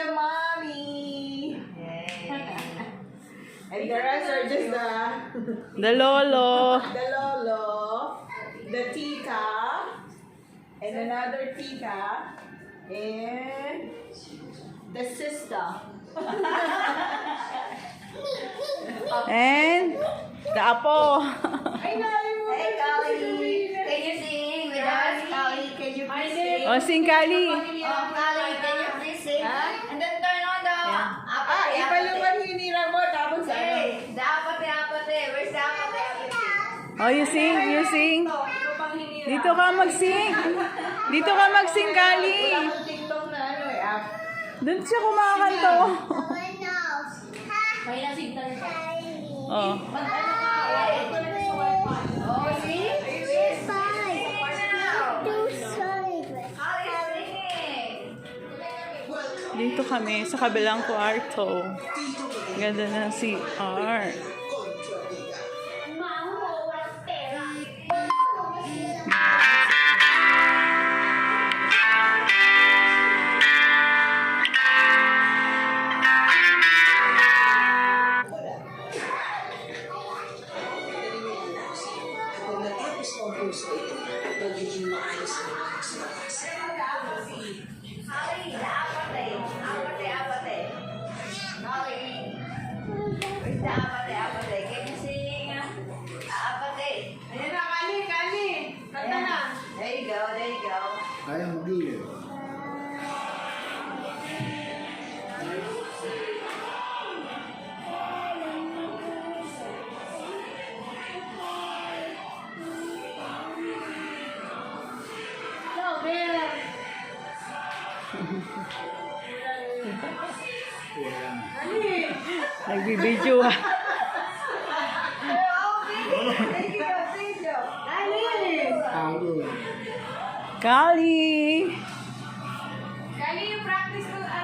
the mommy. And the rest are just The lolo. the lolo, the tita, and another tita, and the sister. And the apo. Hey, Kali. Can you sing with us, Kali? Can you please sing? O, sing Kali. Oh, Kali, can you please sing? And then turn on the apate. Ipaluman hinira mo, tapos ano? Hey, the apate. Where's the apate? Oh, you sing. Dito ka magsing. Kali. Wala akong TikTok na ano eh. Doon siya kumakanto. May nasing talaga. Oh. Mag-ano ka? Oh, see? Dito kami sa kabilang kwarto. Ganda ng CR. Kung natapos ang kurso ito, magiging maayos ang mga silakas. Kali, the apate. Kali. Where's the apate? Can you sing? Apate. Ayan na, Kali. Kanta na. There you go. Kaya mag-iwi. Nagbibidyo ha. Ako. Kali.